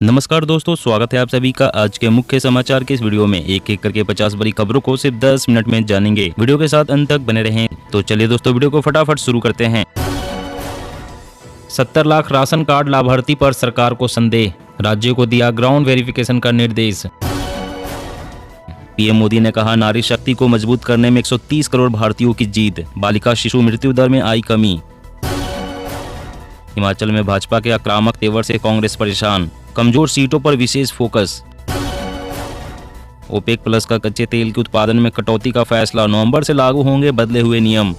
नमस्कार दोस्तों, स्वागत है आप सभी का आज के मुख्य समाचार के इस वीडियो में। एक एक करके 50 बड़ी खबरों को सिर्फ 10 मिनट में जानेंगे। वीडियो के साथ अंत तक बने रहें। तो चलिए दोस्तों, वीडियो को फटाफट शुरू करते हैं। 70 लाख राशन कार्ड लाभार्थी पर सरकार को संदेह, राज्यों को दिया ग्राउंड वेरिफिकेशन का निर्देश। पीएम मोदी ने कहा, नारी शक्ति को मजबूत करने में 130 करोड़ भारतीयों की जीत, बालिका शिशु मृत्यु दर में आई कमी। हिमाचल में भाजपा के आक्रामक तेवर से कांग्रेस परेशान, कमजोर सीटों पर विशेष फोकस। ओपेक प्लस का कच्चे तेल के उत्पादन में कटौती का फैसला, नवंबर से लागू होंगे बदले हुए नियम।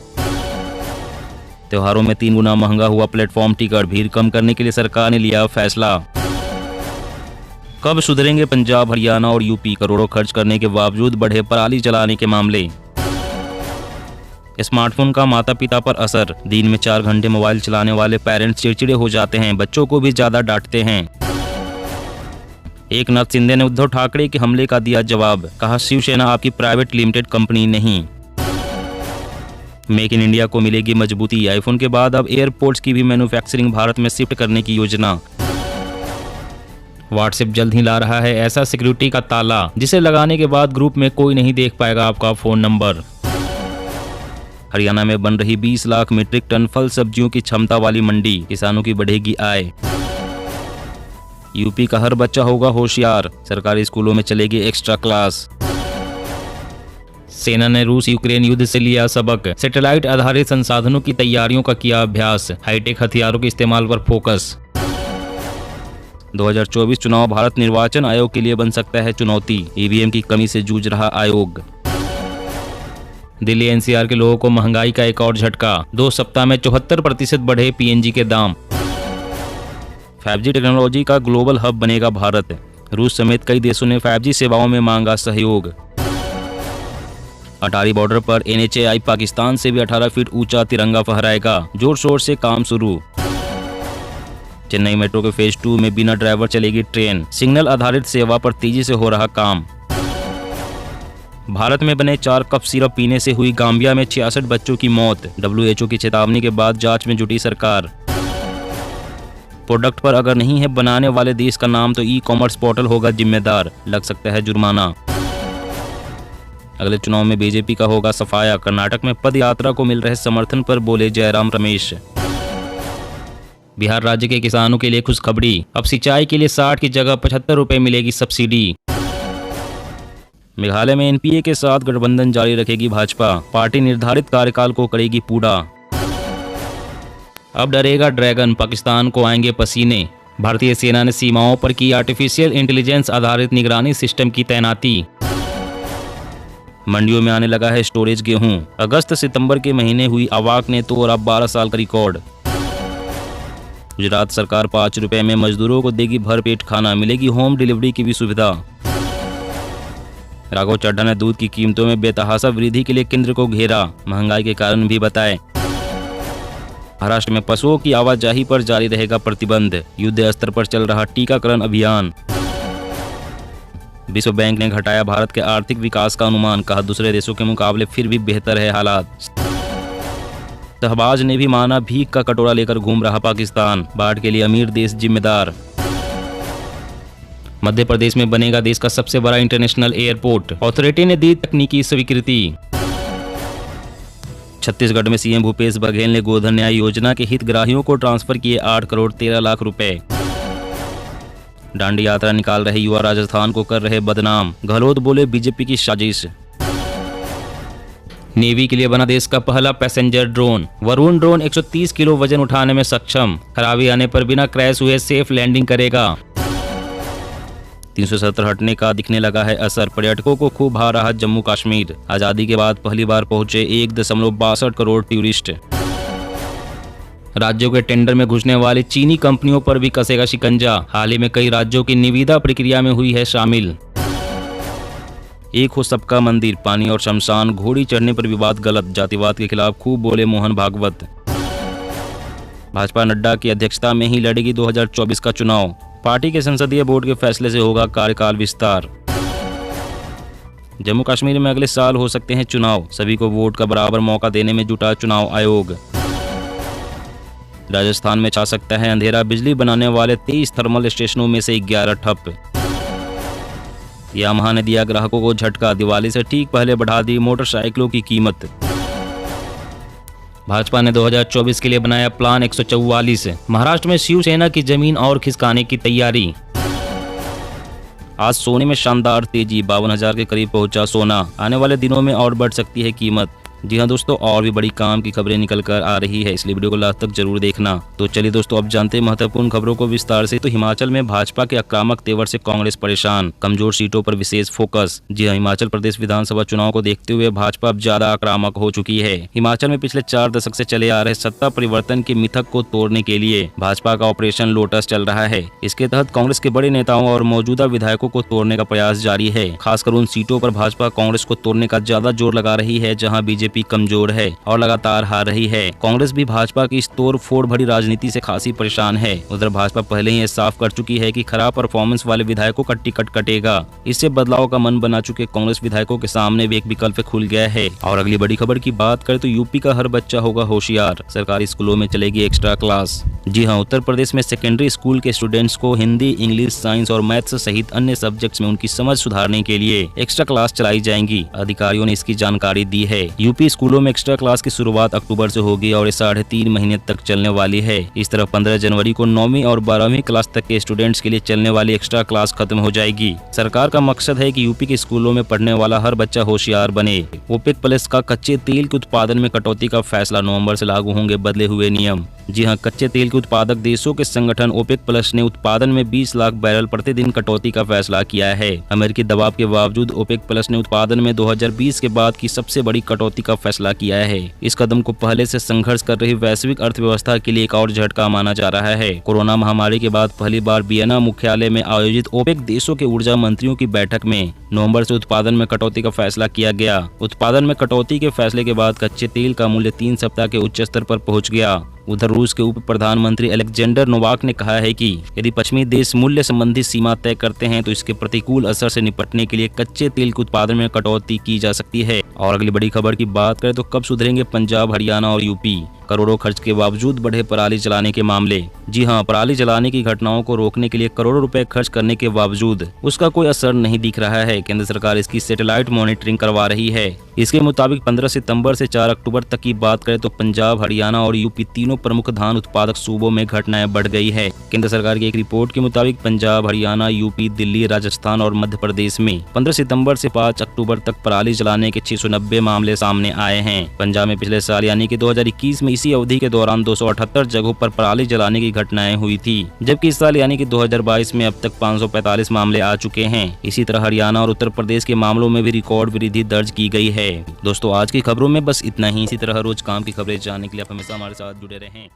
त्योहारों में 3 गुना महंगा हुआ प्लेटफॉर्म टिकट, भीड़ कम करने के लिए सरकार ने लिया फैसला। कब सुधरेंगे पंजाब, हरियाणा और यूपी, करोड़ों खर्च करने के बावजूद बढ़े पराली जलाने के मामले। स्मार्टफोन का माता पिता पर असर, दिन में 4 घंटे मोबाइल चलाने वाले पेरेंट्स चिड़चिड़े हो जाते हैं, बच्चों को भी ज्यादा डांटते हैं। एकनाथ शिंदे ने उद्धव ठाकरे के हमले का दिया जवाब, कहा शिवसेना आपकी प्राइवेट लिमिटेड कंपनी नहीं। मेक इन इंडिया को मिलेगी मजबूती, आईफोन के बाद अब एयरपोर्ट्स की भी मैन्युफैक्चरिंग भारत में शिफ्ट करने की योजना। व्हाट्सएप जल्द ही ला रहा है ऐसा सिक्योरिटी का ताला, जिसे लगाने के बाद ग्रुप में कोई नहीं देख पाएगा आपका फोन नंबर। हरियाणा में बन रही 20 लाख मीट्रिक टन फल सब्जियों की क्षमता वाली मंडी, किसानों की बढ़ेगी आय। यूपी का हर बच्चा होगा होशियार, सरकारी स्कूलों में चलेगी एक्स्ट्रा क्लास। सेना ने रूस यूक्रेन युद्ध से लिया सबक, सैटेलाइट आधारित संसाधनों की तैयारियों का किया अभ्यास, हाईटेक हथियारों के इस्तेमाल पर फोकस। 2024 चुनाव भारत निर्वाचन आयोग के लिए बन सकता है चुनौती, ईवीएम की कमी से जूझ रहा आयोग। दिल्ली एनसीआर के लोगों को महंगाई का एक और झटका, 2 सप्ताह में 74% बढ़े पीएनजी के दाम। 5G टेक्नोलॉजी का ग्लोबल हब बनेगा भारत, रूस समेत कई देशों ने 5G सेवाओं में मांगा सहयोग। अटारी बॉर्डर पर NHAI पाकिस्तान से भी 18 फीट ऊंचा तिरंगा फहराएगा, जोर शोर से काम शुरू। चेन्नई मेट्रो के फेज 2 में बिना ड्राइवर चलेगी ट्रेन, सिग्नल आधारित सेवा पर तेजी से हो रहा काम। भारत में बने 4 कप सिरप पीने से हुई गाम्बिया में 66 बच्चों की मौत, WHO की चेतावनी के बाद जांच में जुटी सरकार। प्रोडक्ट पर अगर नहीं है बनाने वाले देश का नाम तो ई-कॉमर्स पोर्टल होगा जिम्मेदार, लग सकता है जुर्माना। अगले चुनाव में बीजेपी का होगा सफाया, कर्नाटक में पद यात्रा को मिल रहे समर्थन पर बोले जयराम रमेश। बिहार राज्य के किसानों के लिए खुशखबरी, अब सिंचाई के लिए 60 की जगह 75 रुपए मिलेगी सब्सिडी। मेघालय में एनपीए के साथ गठबंधन जारी रखेगी भाजपा, पार्टी निर्धारित कार्यकाल को करेगी पूरा। अब डरेगा ड्रैगन, पाकिस्तान को आएंगे पसीने, भारतीय सेना ने सीमाओं पर की आर्टिफिशियल इंटेलिजेंस आधारित निगरानी सिस्टम की तैनाती। मंडियों में आने लगा है स्टोरेज गेहूं, अगस्त सितंबर के महीने हुई अवाक ने तोड़ा 12 साल का रिकॉर्ड। गुजरात सरकार 5 रुपए में मजदूरों को देगी भरपेट खाना, मिलेगी होम डिलीवरी की भी सुविधा। राघव चड्ढा ने दूध की कीमतों में बेतहाशा वृद्धि के लिए केंद्र को घेरा, महंगाई के कारण भी बताए। महाराष्ट्र में पशुओं की आवाजाही पर जारी रहेगा प्रतिबंध, युद्ध स्तर पर चल रहा टीकाकरण अभियान। विश्व बैंक ने घटाया भारत के आर्थिक विकास का अनुमान, कहा दूसरे देशों के मुकाबले फिर भी बेहतर है हालात। शहबाज ने भी माना भीख का कटोरा लेकर घूम रहा पाकिस्तान, बाढ़ के लिए अमीर देश जिम्मेदार। मध्य प्रदेश में बनेगा देश का सबसे बड़ा इंटरनेशनल एयरपोर्ट, अथॉरिटी ने दी तकनीकी स्वीकृति। छत्तीसगढ़ में सीएम भूपेश बघेल ने गोधन न्याय योजना के हितग्राहियों को ट्रांसफर किए 8 करोड़ 13 लाख रुपए। दांडी यात्रा निकाल रहे युवा राजस्थान को कर रहे बदनाम, गहलोत बोले बीजेपी की साजिश। नेवी के लिए बना देश का पहला passenger drone, Varun drone 130 kilo वजन उठाने में सक्षम, खराबी आने पर बिना क्रैश हुए सेफ लैंडिंग करेगा। 370 हटने का दिखने लगा है असर, पर्यटकों को खूब भा रहा जम्मू कश्मीर, आजादी के बाद पहली बार पहुंचे 1.62 करोड़ टूरिस्ट। राज्यों के टेंडर में घुसने वाली चीनी कंपनियों पर भी कसेगा शिकंजा, हाल ही में कई राज्यों की निविदा प्रक्रिया में हुई है शामिल। एक हो सबका मंदिर, पानी और शमशान, घोड़ी चढ़ने पर विवाद गलत, जातिवाद के खिलाफ खूब बोले मोहन भागवत। भाजपा नड्डा की अध्यक्षता में ही लड़ेगी 2024 का चुनाव, पार्टी के संसदीय बोर्ड के फैसले से होगा कार्यकाल विस्तार। जम्मू कश्मीर में अगले साल हो सकते हैं चुनाव, सभी को वोट का बराबर मौका देने में जुटा चुनाव आयोग। राजस्थान में छा सकता है अंधेरा, बिजली बनाने वाले 23 थर्मल स्टेशनों में से 11 ठप। यामाहा ने दिया ग्राहकों को झटका, दिवाली से ठीक पहले बढ़ा दी मोटरसाइकिलों की कीमत। भाजपा ने 2024 के लिए बनाया प्लान 144। महाराष्ट्र में शिवसेना की जमीन और खिसकाने की तैयारी। आज सोने में शानदार तेजी, 52,000 के करीब पहुंचा सोना। आने वाले दिनों में और बढ़ सकती है कीमत। जी हाँ दोस्तों, और भी बड़ी काम की खबरें निकल कर आ रही है, इसलिए वीडियो को लास्ट तक जरूर देखना। तो चलिए दोस्तों, अब जानते हैं महत्वपूर्ण खबरों को विस्तार से। तो हिमाचल में भाजपा के आक्रामक तेवर से कांग्रेस परेशान, कमजोर सीटों पर विशेष फोकस। जी हाँ, हिमाचल प्रदेश विधानसभा चुनाव को देखते हुए भाजपा अब ज्यादा आक्रामक हो चुकी है। हिमाचल में पिछले 4 दशक से चले आ रहे सत्ता परिवर्तन के मिथक को तोड़ने के लिए भाजपा का ऑपरेशन लोटस चल रहा है। इसके तहत कांग्रेस के बड़े नेताओं और मौजूदा विधायकों को तोड़ने का प्रयास जारी है। खासकर उन सीटों पर भाजपा कांग्रेस को तोड़ने का ज्यादा जोर लगा रही है जहाँ बीजेपी कमजोर है और लगातार हार रही है। कांग्रेस भी भाजपा की इस तोड़ फोड़ भरी राजनीति से खासी परेशान है। उधर भाजपा पहले ही साफ कर चुकी है कि खराब परफॉर्मेंस वाले विधायकों का टिकट कटेगा। इससे बदलाव का मन बना चुके कांग्रेस विधायकों के सामने भी एक विकल्प खुल गया है। और अगली बड़ी खबर की बात करें तो यूपी का हर बच्चा होगा होशियार, सरकारी स्कूलों में चलेगी एक्स्ट्रा क्लास। जी हाँ, उत्तर प्रदेश में सेकेंडरी स्कूल के स्टूडेंट्स को हिंदी, इंग्लिश, साइंस और मैथ्स सहित अन्य सब्जेक्ट्स में उनकी समझ सुधारने के लिए एक्स्ट्रा क्लास चलाई जाएंगी। अधिकारियों ने इसकी जानकारी दी है। यूपी स्कूलों में एक्स्ट्रा क्लास की शुरुआत अक्टूबर से होगी और ये 3.5 महीने तक चलने वाली है। इस तरह 15 जनवरी को 9वीं और 12वीं क्लास तक के स्टूडेंट्स के लिए चलने वाली एक्स्ट्रा क्लास खत्म हो जाएगी। सरकार का मकसद है कि यूपी के स्कूलों में पढ़ने वाला हर बच्चा होशियार बने। ओपेक प्लस का कच्चे तेल के उत्पादन में कटौती का फैसला, नवंबर से लागू होंगे बदले हुए नियम। जी हां, कच्चे तेल के उत्पादक देशों के संगठन ओपेक प्लस ने उत्पादन में 20 लाख बैरल प्रतिदिन कटौती का फैसला किया है। अमेरिकी दबाव के बावजूद ओपेक प्लस ने उत्पादन में 2020 के बाद की सबसे बड़ी कटौती का फैसला किया है। इस कदम को पहले से संघर्ष कर रही वैश्विक अर्थव्यवस्था के लिए एक और झटका माना जा रहा है। कोरोना महामारी के बाद पहली बार वियना मुख्यालय में आयोजित ओपेक देशों के ऊर्जा मंत्रियों की बैठक में नवंबर से उत्पादन में कटौती का फैसला किया गया। उत्पादन में कटौती के फैसले के बाद कच्चे तेल का मूल्य 3 सप्ताह के उच्च स्तर पर पहुंच गया। उधर रूस के उप प्रधानमंत्री अलेक्जेंडर नोवाक ने कहा है कि यदि पश्चिमी देश मूल्य संबंधी सीमा तय करते हैं तो इसके प्रतिकूल असर से निपटने के लिए कच्चे तेल के उत्पादन में कटौती की जा सकती है। और अगली बड़ी खबर की बात करें तो कब सुधरेंगे पंजाब, हरियाणा और यूपी? करोड़ों खर्च के बावजूद बढ़े पराली जलाने के मामले। जी हां, पराली जलाने की घटनाओं को रोकने के लिए करोड़ों रुपए खर्च करने के बावजूद उसका कोई असर नहीं दिख रहा है। केंद्र सरकार इसकी सैटेलाइट मॉनिटरिंग करवा रही है। इसके मुताबिक 15 सितंबर से 4 अक्टूबर तक की बात करें तो पंजाब, हरियाणा और यूपी तीनों प्रमुख धान उत्पादक सूबों में घटनाएं बढ़ गई है। केंद्र सरकार की एक रिपोर्ट के मुताबिक पंजाब, हरियाणा, यूपी, दिल्ली, राजस्थान और मध्य प्रदेश में 15 सितंबर से 5 अक्टूबर तक पराली जलाने के 690 मामले सामने आए हैं। पंजाब में पिछले साल यानी कि 2021 में इसी अवधि के दौरान 278 जगहों पर पराली जलाने की घटनाएं हुई थी, जबकि इस साल यानी कि 2022 में अब तक 545 मामले आ चुके हैं। इसी तरह हरियाणा और उत्तर प्रदेश के मामलों में भी रिकॉर्ड वृद्धि दर्ज की गई है। दोस्तों, आज की खबरों में बस इतना ही। इसी तरह रोज काम की खबरें जानने के लिए आप हमेशा हमारे साथ जुड़े रहें।